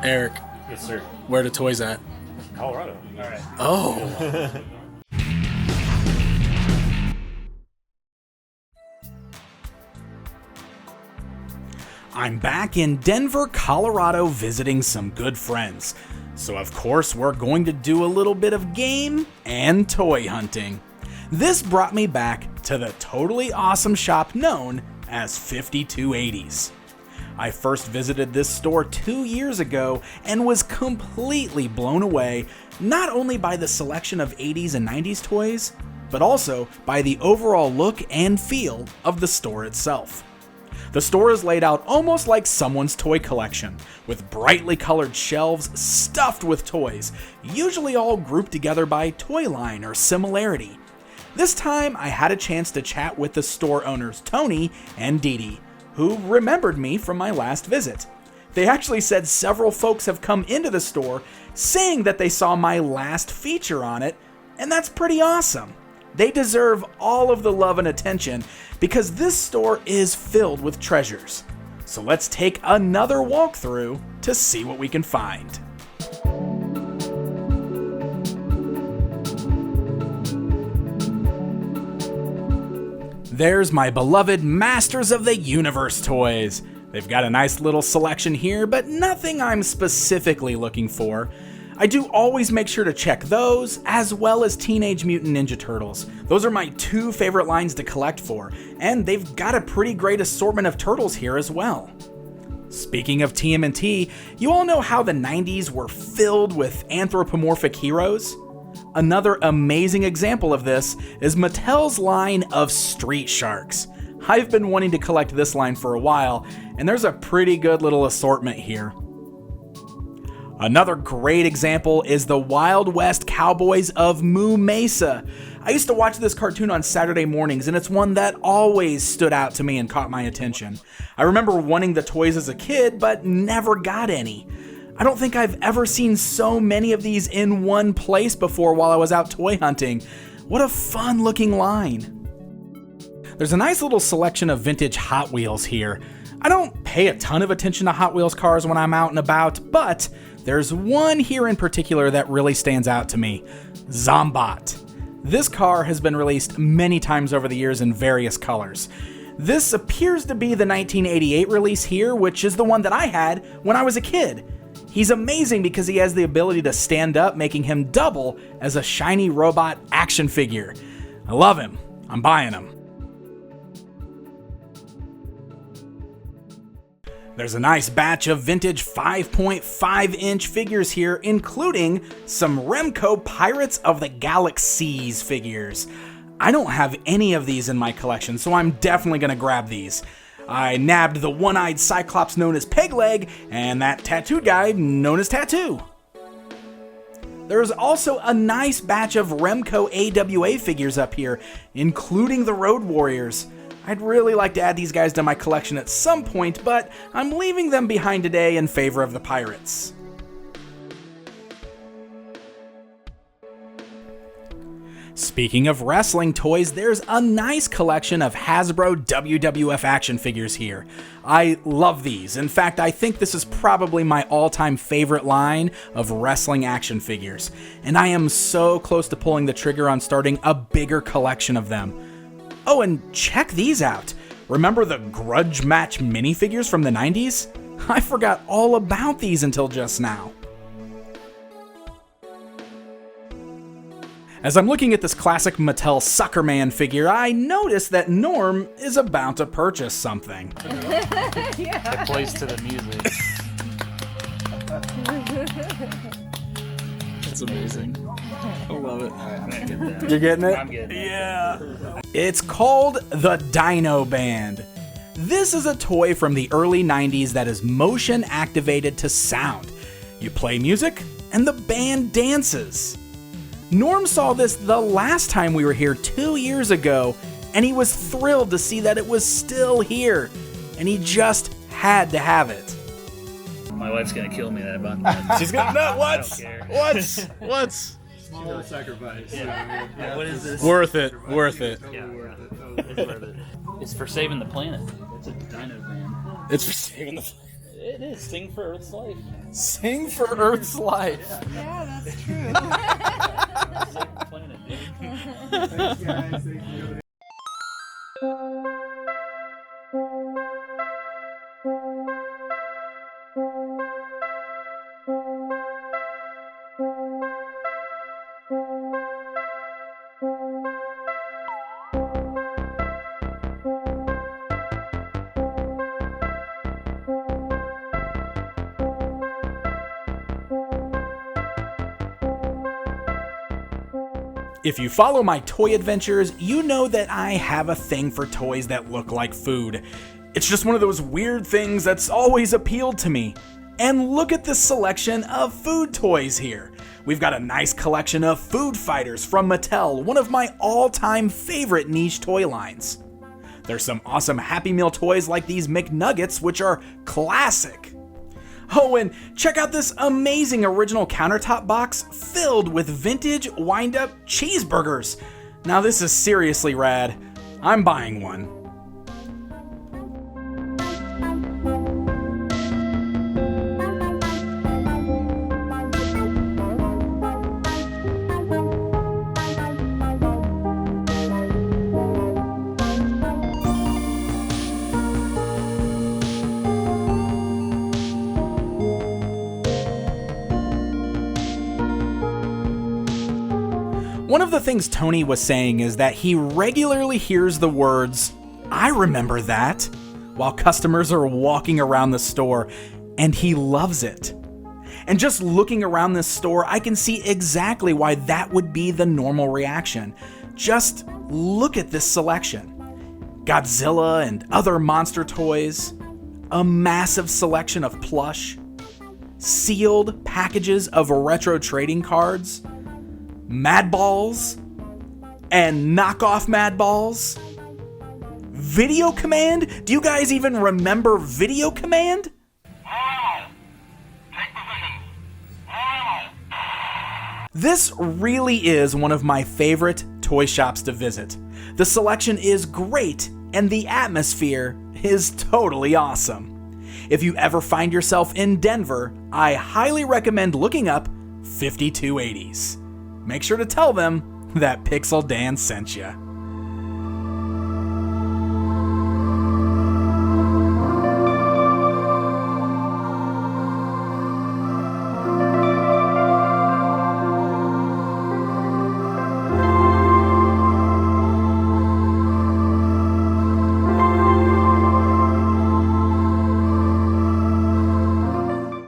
Eric, Yes, sir. where are the toys at? Colorado. All right. Oh. I'm back in Denver, Colorado visiting some good friends. So of course we're going to do a little bit of game and toy hunting. This brought me back to the totally awesome shop known as 80's. I first visited this store 2 years ago and was completely blown away, not only by the selection of 80s and 90s toys, but also by the overall look and feel of the store itself. The store is laid out almost like someone's toy collection, with brightly colored shelves stuffed with toys, usually all grouped together by toy line or similarity. This time I had a chance to chat with the store owners Tony and Dee Dee, who remembered me from my last visit. They actually said several folks have come into the store saying that they saw my last feature on it, and that's pretty awesome. They deserve all of the love and attention because this store is filled with treasures. So let's take another walkthrough to see what we can find. There's my beloved Masters of the Universe toys. They've got a nice little selection here, but nothing I'm specifically looking for. I do always make sure to check those, as well as Teenage Mutant Ninja Turtles. Those are my two favorite lines to collect for, and they've got a pretty great assortment of turtles here as well. Speaking of TMNT, you all know how the 90s were filled with anthropomorphic heroes? Another amazing example of this is Mattel's line of Street Sharks. I've been wanting to collect this line for a while, and there's a pretty good little assortment here. Another great example is the Wild West Cowboys of Mesa. I used to watch this cartoon on Saturday mornings, and it's one that always stood out to me and caught my attention. I remember wanting the toys as a kid, but never got any. I don't think I've ever seen so many of these in one place before while I was out toy hunting. What a fun looking line. There's a nice little selection of vintage Hot Wheels here. I don't pay a ton of attention to Hot Wheels cars when I'm out and about, but there's one here in particular that really stands out to me. Zombot. This car has been released many times over the years in various colors. This appears to be the 1988 release here, which is the one that I had when I was a kid. He's amazing because he has the ability to stand up, making him double as a shiny robot action figure. I love him. I'm buying him. There's a nice batch of vintage 5.5-inch figures here, including some Remco Pirates of the Galaxies figures. I don't have any of these in my collection, so I'm definitely going to grab these. I nabbed the one-eyed Cyclops known as Pegleg, and that tattooed guy known as Tattoo. There's also a nice batch of Remco AWA figures up here, including the Road Warriors. I'd really like to add these guys to my collection at some point, but I'm leaving them behind today in favor of the Pirates. Speaking of wrestling toys, there's a nice collection of Hasbro WWF action figures here. I love these. In fact, I think this is probably my all-time favorite line of wrestling action figures, and I am so close to pulling the trigger on starting a bigger collection of them. Oh, and check these out. Remember the Grudge Match minifigures from the 90s? I forgot all about these until just now. As I'm looking at this classic Mattel Sucker Man figure, I notice that Norm is about to purchase something. Yeah. It plays to the music. That's amazing. I love it. I'm gonna get that. You're getting it? I'm getting it. Yeah. It's called the Dino Band. This is a toy from the early 90s that is motion activated to sound. You play music, and the band dances. Norm saw this the last time we were here 2 years ago, and he was thrilled to see that it was still here, and he just had to have it. My wife's gonna kill me about that. She's gonna, no, what? I don't care. What? Small sacrifice. Yeah. What is this? Worth it. Worth it. Yeah, it's worth it. It's for saving the planet. It's a Dino Band. It's for saving the... It is. Sing for Earth's life. Sing for Earth's life. Yeah, that's true. Save the planet, dude. Thanks, guys. Thank you. If you follow my toy adventures, you know that I have a thing for toys that look like food. It's just one of those weird things that's always appealed to me. And look at this selection of food toys here. We've got a nice collection of food fighters from Mattel, one of my all-time favorite niche toy lines. There's some awesome Happy Meal toys like these McNuggets, which are classic. Oh, and check out this amazing original countertop box filled with vintage wind-up cheeseburgers. Now this is seriously rad. I'm buying one. One of the things Tony was saying is that he regularly hears the words, "I remember that," while customers are walking around the store, and he loves it. And just looking around this store, I can see exactly why that would be the normal reaction. Just look at this selection. Godzilla and other monster toys, a massive selection of plush, sealed packages of retro trading cards, Mad Balls, and knockoff Mad Balls. Video Command? Do you guys even remember Video Command? This really is one of my favorite toy shops to visit. The selection is great, and the atmosphere is totally awesome. If you ever find yourself in Denver, I highly recommend looking up 5280's. Make sure to tell them that Pixel Dan sent you.